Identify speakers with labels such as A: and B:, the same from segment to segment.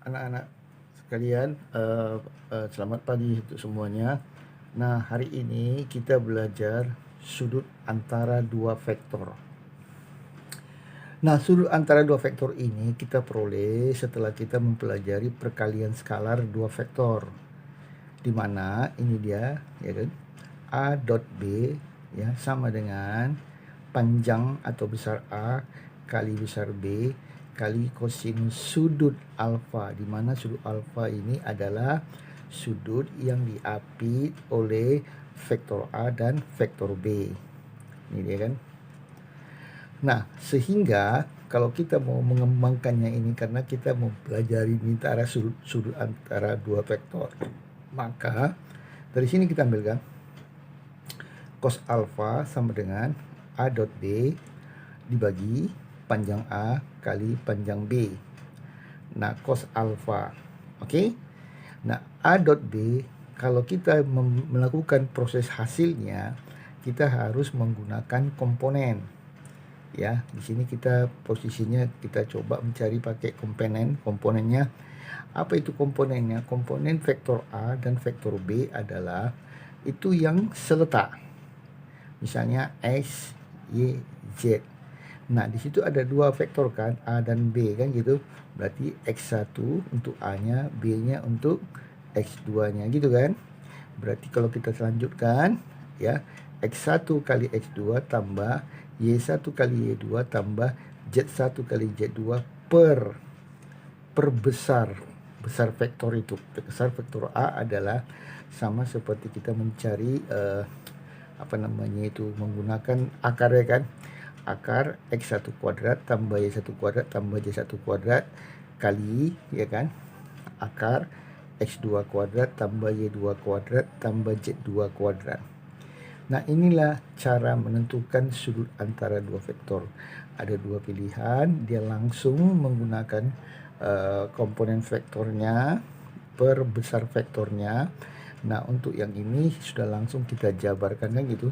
A: anak-anak sekalian, selamat pagi untuk semuanya. Nah, hari ini kita belajar sudut antara dua vektor. Nah, sudut antara dua vektor ini kita peroleh setelah kita mempelajari perkalian skalar dua vektor. Di mana ini dia, ya kan? A dot B ya sama dengan panjang atau besar A kali besar B kali kosinus sudut alfa, di mana sudut alfa ini adalah sudut yang diapit oleh vektor A dan vektor B. Ini dia kan. Nah, sehingga kalau kita mau mengembangkannya ini, karena kita mau pelajari antara sudut antara dua vektor, maka dari sini kita ambilkan cos alfa sama dengan A dot B dibagi panjang A kali panjang B. Nah, cos alfa. Oke. Nah, A dot B, kalau kita melakukan proses hasilnya, kita harus menggunakan komponen. Ya, di sini kita posisinya kita coba mencari pakai komponennya. Apa itu komponennya? Komponen vektor A dan vektor B adalah itu yang seletak. Misalnya X, Y, Z. Nah, di situ ada dua vektor kan, A dan B kan gitu. Berarti X1 untuk A-nya, B-nya untuk X2-nya gitu kan. Berarti kalau kita selanjutkan ya, X1 kali X2 tambah Y1 kali Y2 tambah Z1 kali Z2 perbesar vektor itu. Besar vektor A adalah sama seperti kita mencari menggunakan akar ya kan. Akar X1 kuadrat tambah Y1 kuadrat tambah Z1 kuadrat kali ya kan akar X2 kuadrat tambah Y2 kuadrat tambah Z2 kuadrat. Nah, inilah cara menentukan sudut antara dua vektor. Ada dua pilihan, dia langsung menggunakan komponen vektornya per besar vektornya. Nah, untuk yang ini sudah langsung kita jabarkan kan gitu.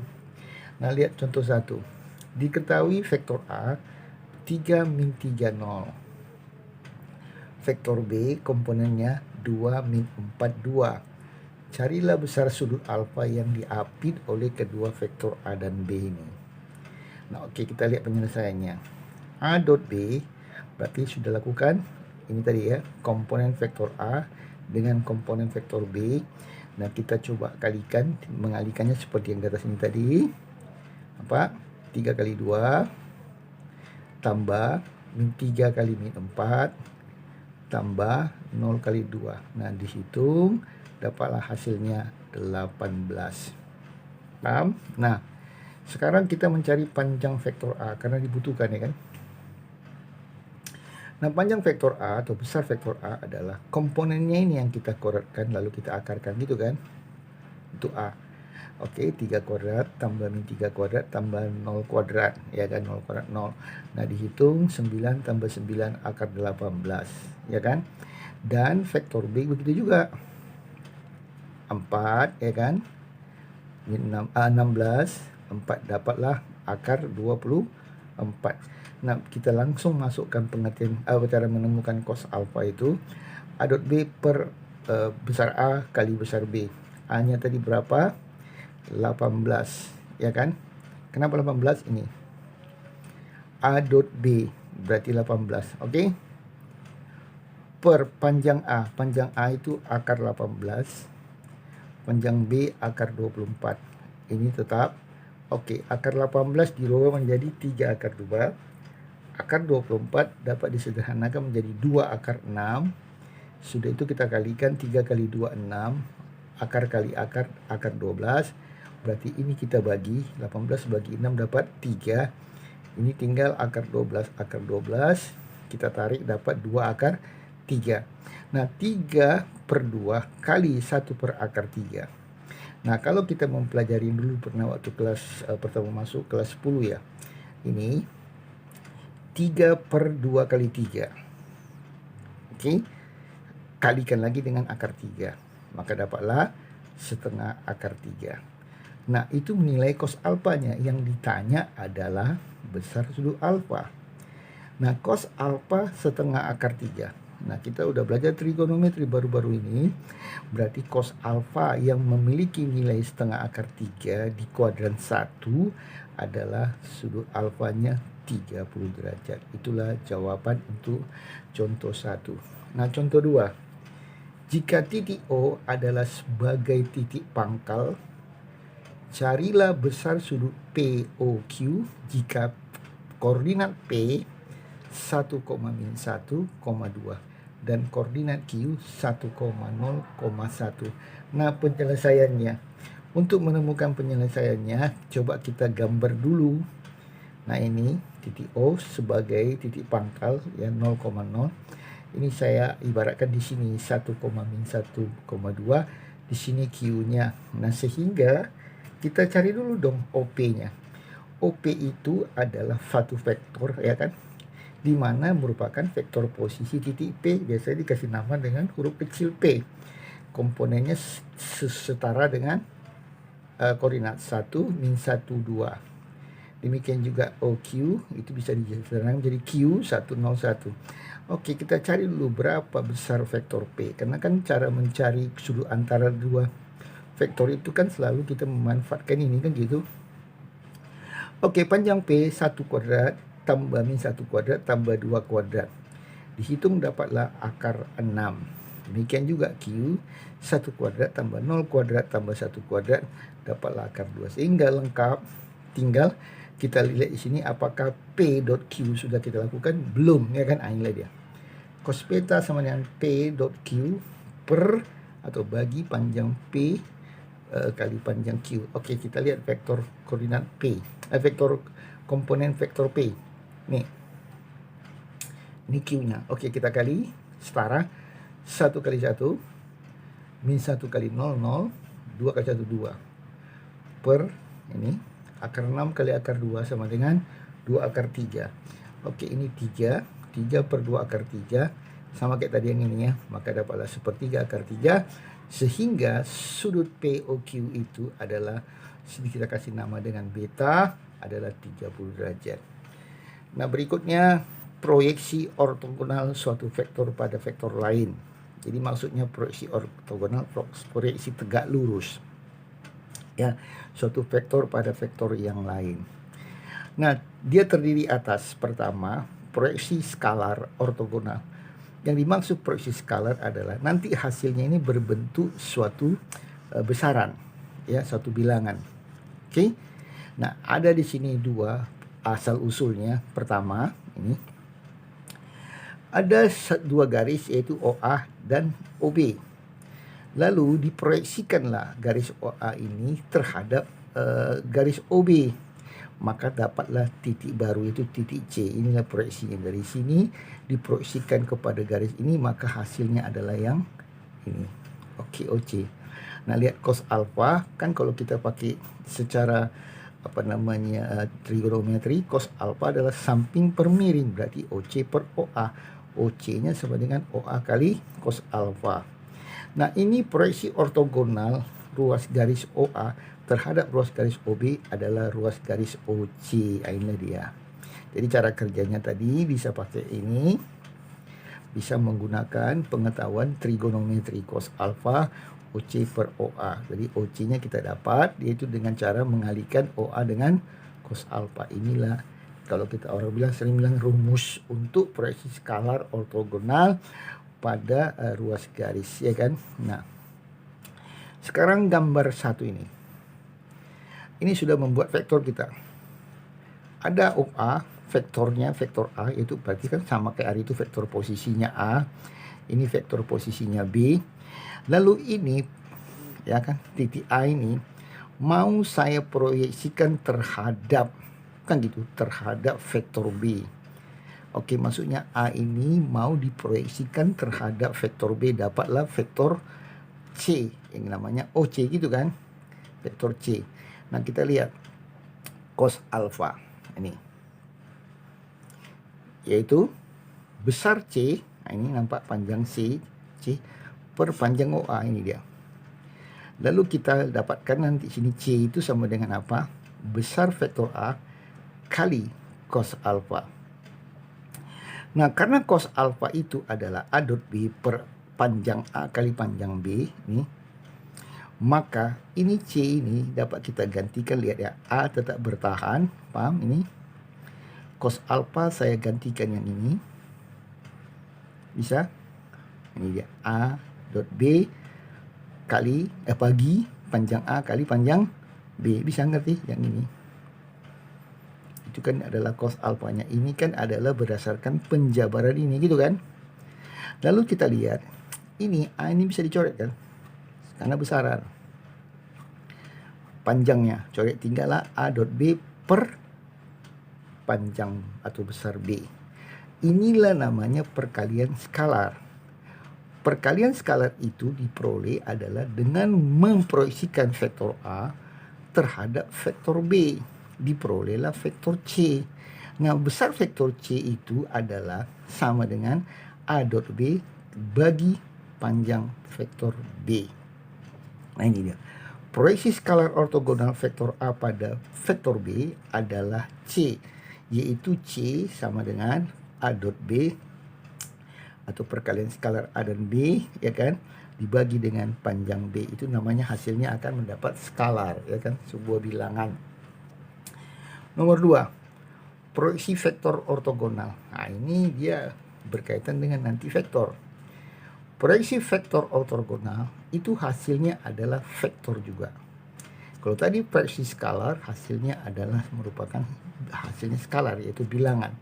A: Nah, lihat contoh 1. Diketahui vektor A 3 min 3 0. Vektor B komponennya 2 min 4 2. Carilah besar sudut alfa yang diapit oleh kedua vektor A dan B ini. Nah, oke, kita lihat penyelesaiannya. A dot B berarti sudah lakukan ini tadi ya, komponen vektor A dengan komponen vektor B. Nah, kita coba kalikan, mengalikannya seperti yang di atas ini tadi. Apa? 3 kali 2 tambah min 3 kali min 4 tambah 0 kali 2. Nah, dihitung dapatlah hasilnya 18. Paham? Nah, sekarang kita mencari panjang vektor A karena dibutuhkan ya kan. Nah, panjang vektor A atau besar vektor A adalah komponennya ini yang kita koretkan lalu kita akarkan gitu kan. Untuk A. Oke, 3 kuadrat tambah min 3 kuadrat tambah 0 kuadrat ya kan, 0 kuadrat 0. Nah, dihitung 9 tambah 9 akar 18 ya kan. Dan vektor B begitu juga. 4 ya kan. Min 16, 4 dapatlah akar 24. Nah, kita langsung masukkan pengertian cara menemukan cos alfa itu A dot B per besar A kali besar B. A-nya tadi berapa? 18 ya kan. Kenapa 18 ini? A dot B berarti 18. Oke. Per panjang A. Panjang A itu akar 18. Panjang B akar 24. Ini tetap oke. Akar 18 dirubah menjadi 3 akar 2. Akar 24 dapat disederhanakan menjadi 2 akar 6. Sudah itu kita kalikan 3 kali 2 6. Akar kali akar 12. Berarti ini kita bagi 18 bagi 6 dapat 3. Ini tinggal akar 12 akar 12. Kita tarik dapat 2 akar 3. Nah, 3 per 2 kali 1 per akar 3. Nah, kalau kita mempelajari dulu pernah waktu kelas pertama masuk kelas 10 ya. Ini 3 per 2 kali 3. Oke. Kalikan lagi dengan akar 3. Maka dapatlah setengah akar 3. Nah, itu menilai cos alfanya. Yang ditanya adalah besar sudut alfa. Nah, cos alfa setengah akar 3. Nah, kita udah belajar trigonometri baru-baru ini. Berarti cos alfa yang memiliki nilai setengah akar 3 di kuadran 1 adalah sudut alfanya 30 derajat. Itulah jawaban untuk contoh 1. Nah, contoh 2. Jika titik O adalah sebagai titik pangkal, carilah besar sudut POQ jika koordinat P 1,-1,2 dan koordinat Q 1,0,1. Nah, penyelesaiannya. Untuk menemukan penyelesaiannya, coba kita gambar dulu. Nah, ini titik O sebagai titik pangkal ya 0,0. Ini saya ibaratkan di sini 1,-1,2, di sini Q-nya. Nah, sehingga kita cari dulu dong OP-nya. OP itu adalah satu vektor ya kan, di mana merupakan vektor posisi titik P, biasanya dikasih nama dengan huruf kecil P. Komponennya setara dengan koordinat 1, min 1, 2. Demikian juga OQ, itu bisa disederhanakan menjadi Q101. Oke, kita cari dulu berapa besar vektor P. Karena kan cara mencari sudut antara dua vektor itu kan selalu kita memanfaatkan ini kan gitu. Oke, panjang P 1 kuadrat tambah min 1 kuadrat tambah 2 kuadrat. Dihitung dapatlah akar 6. Demikian juga Q 1 kuadrat tambah 0 kuadrat tambah 1 kuadrat dapatlah akar 2. Sehingga lengkap. Tinggal kita lihat di sini apakah P.Q sudah kita lakukan? Belum, ya kan? Inilah dia. Cos beta sama dengan P.Q per atau bagi panjang P kali panjang Q. Oke, kita lihat vektor koordinat P. Vektor komponen vektor P. Nih. Ini Q-nya. Oke, kita kali setara 1 kali 1 min 1 kali 0, 0, 2 kali 1, 2. Per ini akar 6 kali akar 2 sama dengan 2 akar 3. Oke, ini 3. 3 per 2 akar 3. Sama kayak tadi yang ini ya. Maka dapatlah sepertiga akar 3. Sehingga sudut POQ itu adalah, kita kasih nama dengan beta, adalah 30 derajat. Nah, berikutnya proyeksi ortogonal suatu vektor pada vektor lain. Jadi maksudnya proyeksi ortogonal, proyeksi tegak lurus. Ya, suatu vektor pada vektor yang lain. Nah, dia terdiri atas pertama proyeksi skalar ortogonal. Yang dimaksud proyeksi skalar adalah nanti hasilnya ini berbentuk suatu besaran, ya, suatu bilangan. Oke. Nah, ada di sini dua asal usulnya. Pertama, ini ada dua garis yaitu OA dan OB. Lalu diproyeksikanlah garis OA ini terhadap garis OB. Maka dapatlah titik baru, itu titik C. Inilah proyeksinya. Dari sini diproyeksikan kepada garis ini, maka hasilnya adalah yang ini. Oke, OC. Nah, lihat cos alfa kan kalau kita pakai secara trigonometri, cos alfa adalah samping per miring, berarti OC per OA. OC-nya sama dengan OA kali cos alfa. Nah, ini proyeksi ortogonal ruas garis OA terhadap ruas garis OB adalah ruas garis OC. Inilah dia. Jadi cara kerjanya tadi bisa pakai ini, bisa menggunakan pengetahuan trigonometri cos alfa OC per OA. Jadi OC-nya kita dapat yaitu dengan cara mengalihkan OA dengan cos alfa. Inilah kalau kita orang bilang, sering bilang rumus untuk proyeksi skalar ortogonal pada ruas garis, ya kan? Nah, sekarang gambar satu ini. Ini sudah membuat vektor kita. Ada OA, vektornya vektor A, itu berarti kan sama kayak hari itu vektor posisinya A. Ini vektor posisinya B. Lalu ini, ya kan, titik A ini mau saya proyeksikan terhadap, kan gitu, terhadap vektor B. Oke, maksudnya A ini mau diproyeksikan terhadap vektor B, dapatlah vektor C yang namanya OC gitu kan, vektor C. Nah, kita lihat cos alfa ini, yaitu besar C. Nah, ini nampak panjang C per panjang OA, ini dia. Lalu kita dapatkan nanti sini C itu sama dengan apa? Besar vektor A kali cos alfa. Nah, karena cos alfa itu adalah A dot B per panjang A kali panjang B, nih, maka ini C ini dapat kita gantikan, lihat ya, A tetap bertahan, paham ini? Cos alfa saya gantikan yang ini, bisa? Ini dia, A dot B kali, bagi panjang A kali panjang B, bisa ngerti yang ini? Itu kan adalah cos alfanya, ini kan adalah berdasarkan penjabaran ini, gitu kan? Lalu kita lihat, ini A ini bisa dicoret kan? Karena besaran. Panjangnya, coret tinggallah A dot B per panjang atau besar B. Inilah namanya perkalian skalar. Perkalian skalar itu diperoleh adalah dengan memproyeksikan vektor A terhadap vektor B. Diperolehlah vektor C. Nah, besar vektor C itu adalah sama dengan A dot B bagi panjang vektor B. Nah, ini dia. Proyeksi skalar ortogonal vektor A pada vektor B adalah C, yaitu C sama dengan A dot B atau perkalian skalar A dan B, ya kan, dibagi dengan panjang B. Itu namanya hasilnya akan mendapat skalar, ya kan, sebuah bilangan. Nomor 2, proyeksi vektor ortogonal. Nah, ini dia berkaitan dengan nanti vektor. Proyeksi vektor ortogonal itu hasilnya adalah vektor juga. Kalau tadi proyeksi skalar hasilnya adalah merupakan hasilnya skalar, yaitu bilangan.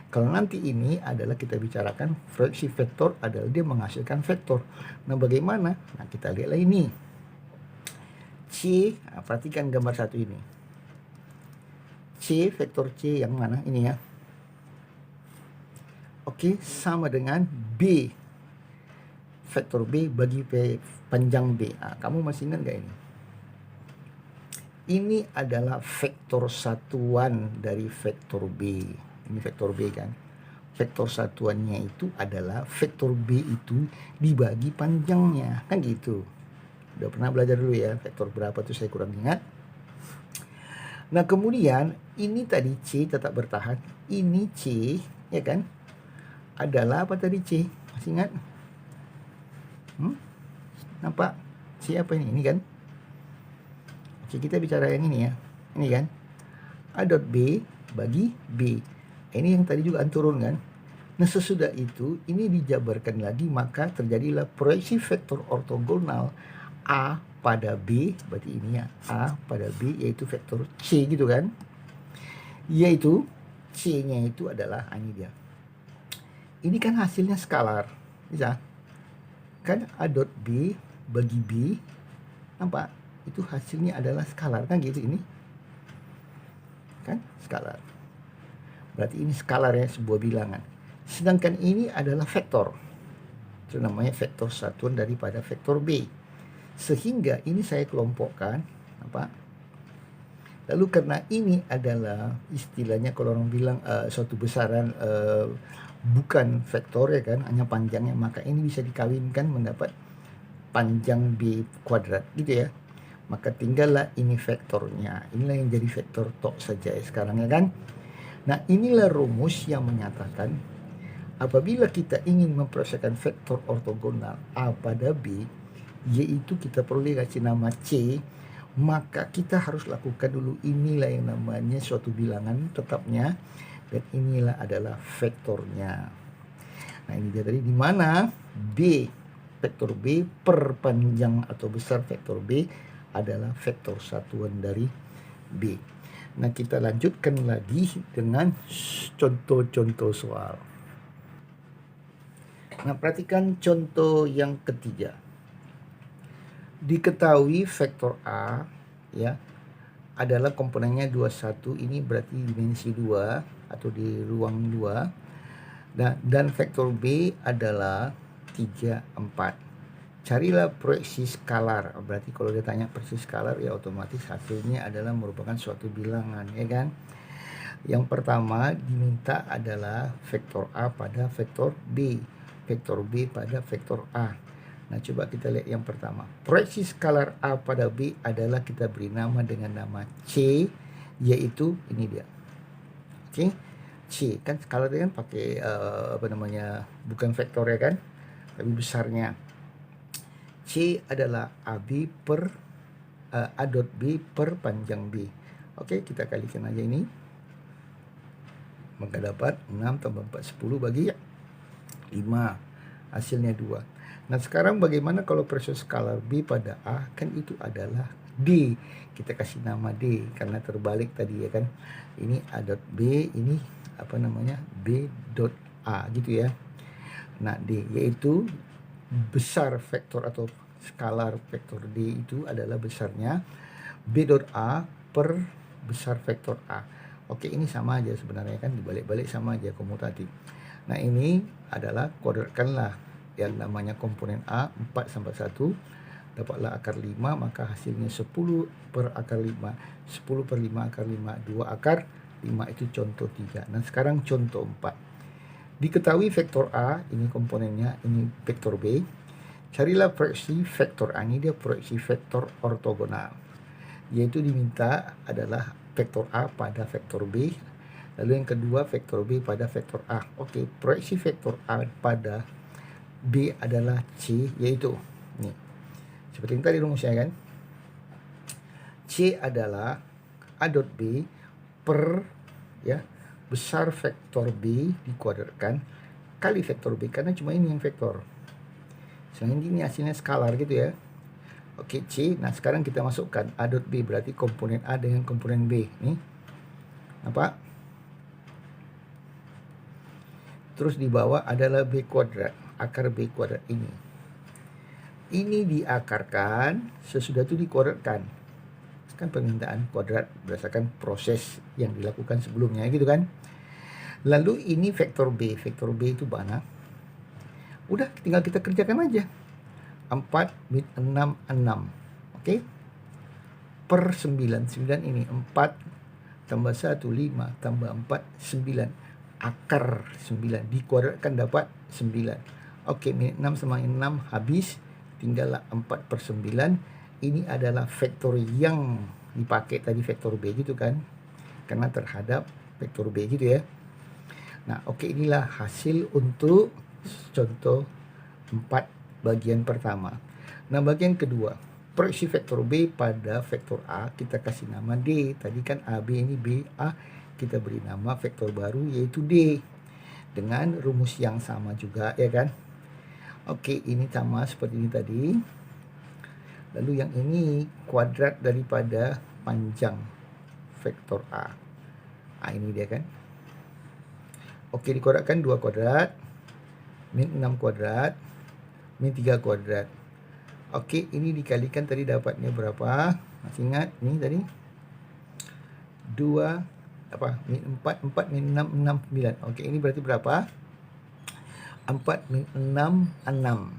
A: Kalau nanti ini adalah kita bicarakan proyeksi vektor adalah dia menghasilkan vektor. Nah, bagaimana? Nah, kita lihatlah ini. C, perhatikan gambar satu ini. C, vektor C yang mana? Ini ya. Oke, sama dengan B. Vektor B bagi panjang B. Kamu masih ingat gak ini? Ini adalah vektor satuan dari vektor B. Ini vektor B kan. Vektor satuannya itu adalah vektor B itu dibagi panjangnya. Kan gitu. Udah pernah belajar dulu ya. Vektor berapa tuh saya kurang ingat. Nah, kemudian ini tadi C tetap bertahan. Ini C, ya kan? Adalah apa tadi C? Masih ingat? Nampak? C apa ini? Ini kan? Oke, kita bicara yang ini ya. Ini kan? A dot B bagi B. Ini yang tadi juga turun kan? Nah, sesudah itu ini dijabarkan lagi, maka terjadilah proyeksi vektor ortogonal A pada B, berarti ini ya, A pada B, yaitu vektor C gitu kan? Yaitu C-nya itu adalah, ini dia. Ini kan hasilnya skalar. Bisa? Kan A dot B bagi B, nampak? Itu hasilnya adalah skalar, kan gitu ini? Kan skalar. Berarti ini skalar ya, sebuah bilangan. Sedangkan ini adalah vektor. Itu namanya vektor satuan daripada vektor B. Sehingga ini saya kelompokkan, apa? Lalu karena ini adalah istilahnya kalau orang bilang suatu besaran bukan vektor ya kan, hanya panjangnya, maka ini bisa dikawinkan mendapat panjang B kuadrat gitu ya. Maka tinggallah ini vektornya. Inilah yang jadi vektor tok saja ya sekarang ya kan. Nah, inilah rumus yang menyatakan apabila kita ingin memproseskan vektor ortogonal A pada B, yaitu kita perlu kasih nama C, maka kita harus lakukan dulu inilah yang namanya suatu bilangan tetapnya, dan inilah adalah vektornya. Nah, ini dia tadi, di mana B, vektor B per panjang atau besar vektor B adalah vektor satuan dari B. Nah, kita lanjutkan lagi dengan contoh-contoh soal. Nah, perhatikan contoh yang ketiga. Diketahui vektor A ya adalah komponennya 21, ini berarti dimensi 2 atau di ruang 2. Nah, dan vektor B adalah 3, 4. Carilah proyeksi skalar. Berarti kalau dia tanya proyeksi skalar ya otomatis hasilnya adalah merupakan suatu bilangan ya kan. Yang pertama diminta adalah vektor A pada vektor B, vektor B pada vektor A. Nah, coba kita lihat yang pertama. Proyeksi skalar A pada B adalah kita beri nama dengan nama C, yaitu ini dia. Oke. C. Kan skalar dia kan pakai bukan vektor ya kan, tapi besarnya. C adalah AB per A dot B per panjang B. Oke, kita kalikan aja ini. Maka dapat 6 tambah 4, 10 bagi 5. Hasilnya 2. Nah, sekarang bagaimana kalau pressure skalar B pada A? Kan itu adalah D. Kita kasih nama D karena terbalik tadi ya kan. Ini A dot B, ini B dot A gitu ya. Nah, D yaitu besar vektor atau skalar vektor D itu adalah besarnya B dot A per besar vektor A. Oke, ini sama aja sebenarnya kan, dibalik-balik sama aja, komutatif. Nah, ini adalah kuadratkanlah yang namanya komponen A 4 sampai 1, dapatlah akar 5, maka hasilnya 10 per akar 5. 10 per 5 akar 5, 2 akar 5 itu contoh 3. Nah, sekarang contoh 4. Diketahui vektor A, ini komponennya, ini vektor B. Carilah proyeksi vektor A, ini dia proyeksi vektor ortogonal. Yaitu diminta adalah vektor A pada vektor B. Lalu yang kedua vektor B pada vektor A. Oke, proyeksi vektor A pada B adalah C, yaitu nih. Seperti yang tadi rumusnya kan. C adalah A dot B per ya besar vektor B dikuadratkan kali vektor B, karena cuma ini yang vektor. Selain ini hasilnya skalar gitu ya. Oke, C. Nah, sekarang kita masukkan A dot B, berarti komponen A dengan komponen B. Nih. Apa? Terus di bawah adalah B kuadrat, akar B kuadrat ini. Ini diakarkan, sesudah itu dikuadratkan. Kan permintaan kuadrat berdasarkan proses yang dilakukan sebelumnya gitu kan. Lalu ini vektor B itu mana? Udah, tinggal kita kerjakan aja. 4 min 6 6. Oke. Per 9 ini 4 tambah 1 5 tambah 4 9. Akar 9 dikuadratkan dapat 9. Oke, min 6 sama 6 habis, tinggallah 4 per 9. Ini adalah vektor yang dipakai tadi, vektor B gitu kan, karena terhadap vektor B gitu ya. Nah, oke, inilah hasil untuk contoh 4 bagian pertama. Nah, bagian kedua, proyeksi vektor B pada vektor A, kita kasih nama D. Tadi kan AB, ini B, A, kita beri nama vektor baru yaitu D dengan rumus yang sama juga ya kan. Oke, ini sama seperti ini tadi. Lalu yang ini kuadrat daripada panjang vektor A. Ini dia kan. Oke, dikuadratkan 2 kuadrat, min 6 kuadrat, min 3 kuadrat. Oke, ini dikalikan tadi dapatnya berapa? Masih ingat? Ini tadi 2 min 4 min 6 6 9. Oke, ini berarti berapa? 4 min 6 6.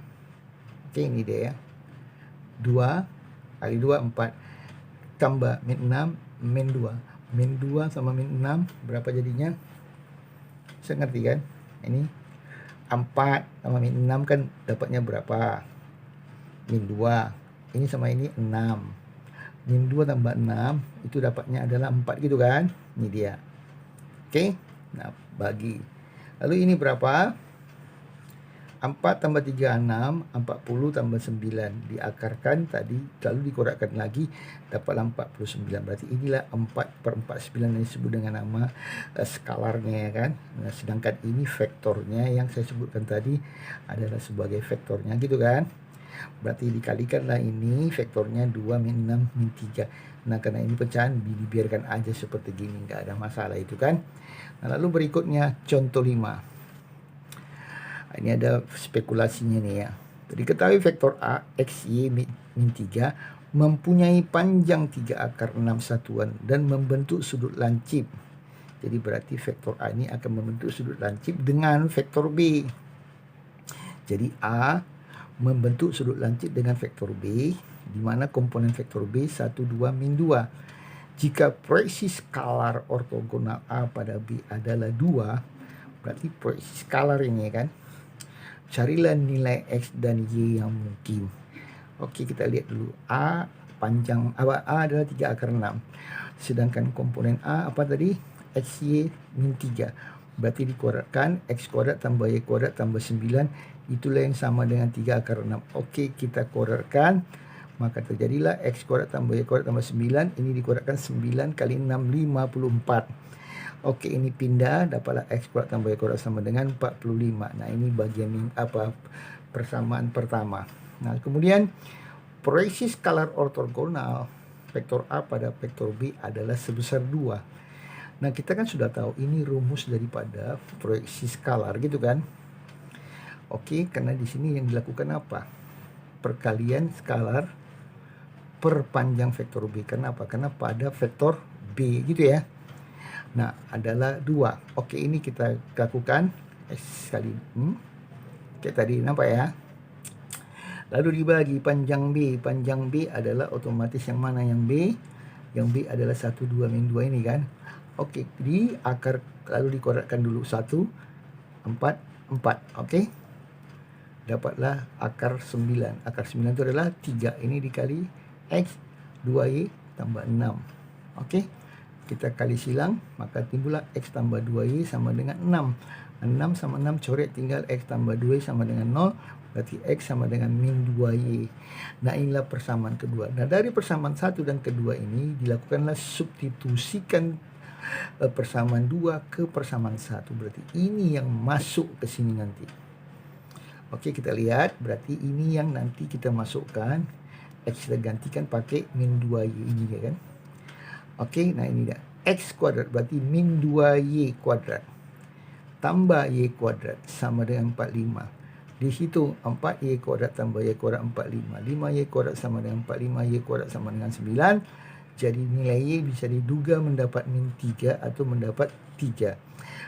A: Oke, ini dia ya. 2 kali 2 4 tambah min 6 min 2. Min 2 sama min 6 berapa jadinya? Saya ngerti kan? Ini 4 sama min 6 kan dapatnya berapa? Min 2. Ini sama ini 6. Min 2 tambah 6 itu dapatnya adalah 4 gitu kan? Ini dia. Oke. Nah, bagi. Lalu ini berapa? 4 tambah 3 6, 40 tambah 9 diakarkan tadi, lalu dikuadratkan lagi, dapatlah 49. Berarti inilah 4 per 49 yang disebut dengan nama skalarnya ya kan. Nah, sedangkan ini vektornya yang saya sebutkan tadi adalah sebagai vektornya gitu kan. Berarti dikalikanlah ini vektornya 2 min 6 min 3. Nah, karena ini pecahan dibiarkan aja seperti gini, nggak ada masalah itu kan. Nah, lalu berikutnya contoh 5. Ini ada spekulasinya nih ya. Diketahui vektor A x y min 3 mempunyai panjang 3 akar 6 satuan dan membentuk sudut lancip. Jadi berarti vektor A ini akan membentuk sudut lancip dengan vektor B. Jadi A membentuk sudut lancip dengan vektor B, di mana komponen vektor B 1 2 min 2. Jika proyeksi skalar ortogonal A pada B adalah 2, berarti proyeksi skalar ini ya kan. Carilah nilai X dan Y yang mungkin. Oke, kita lihat dulu. A panjang A adalah 3 akar 6. Sedangkan komponen A apa tadi? XY min 3. berarti dikuadratkan X kuadrat tambah Y kuadrat tambah 9, itulah yang sama dengan 3 akar 6. Oke, kita kuadratkan, maka terjadilah X kuadrat tambah Y kuadrat tambah 9, ini dikuadratkan 9 kali 6, 54. Oke, ini pindah, dapatlah X kuadrat tambah Y kuadrat sama dengan 45. Nah, ini bagian persamaan pertama. Nah, kemudian proyeksi skalar ortogonal vektor A pada vektor B adalah sebesar 2. Nah, kita kan sudah tahu ini rumus daripada proyeksi skalar gitu kan. Oke, karena di sini yang dilakukan apa? Perkalian skalar per panjang vektor B. Kenapa? Karena pada vektor B gitu ya. Nah, adalah 2. Oke, ini kita lakukan X kali kayak tadi, nampak ya. Lalu dibagi panjang B. Panjang B adalah otomatis yang mana yang B? Yang B adalah 1, 2, min 2 ini kan. Oke, di akar lalu dikuadratkan dulu 1, 4, 4. Oke. Dapatlah akar 9. Akar 9 itu adalah 3. Ini dikali X 2Y tambah 6. Oke. Kita kali silang, maka timbullah X tambah 2Y sama dengan 6. 6 sama 6 coret, tinggal X tambah 2Y sama dengan 0. Berarti X sama dengan min 2Y. Nah, inilah persamaan kedua. Nah, dari persamaan satu dan kedua ini dilakukanlah substitusikan persamaan 2 ke persamaan 1. Berarti ini yang masuk ke sini nanti. Oke, kita lihat. Berarti ini yang nanti kita masukkan. X kita gantikan pakai min 2Y ini ya kan. Oke, nah ini dah. X kuadrat berarti min 2Y kuadrat tambah Y kuadrat sama dengan 45. Di situ 4Y kuadrat tambah Y kuadrat 45. 5Y kuadrat sama dengan 45. Y kuadrat sama dengan 9. Jadi nilai Y bisa diduga mendapat min 3 atau mendapat 3.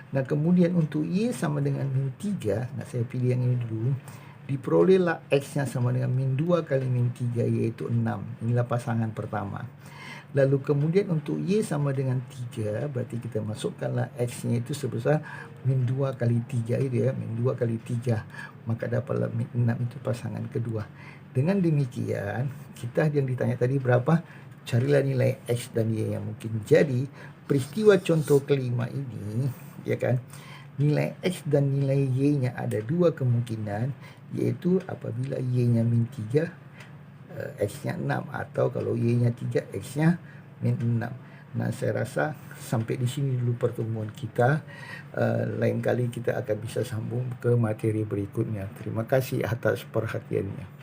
A: Nah, kemudian untuk Y sama dengan min 3. Nah, saya pilih yang ini dulu. Diperolehlah X-nya sama dengan min 2 kali min 3, yaitu 6. Inilah pasangan pertama. Lalu kemudian untuk Y sama dengan 3, berarti kita masukkanlah X-nya itu sebesar min 2 kali 3 itu ya, min 2 kali 3. Maka dapatlah min 6 itu pasangan kedua. Dengan demikian, kita yang ditanya tadi berapa? Carilah nilai X dan Y yang mungkin. Jadi, peristiwa contoh kelima ini, ya kan, nilai X dan nilai Y-nya ada dua kemungkinan, yaitu apabila Y-nya min 3, X-nya 6, atau kalau Y-nya 3, X-nya min 6. Nah, saya rasa sampai di sini dulu pertemuan kita. Lain kali kita akan bisa sambung ke materi berikutnya. Terima kasih atas perhatiannya.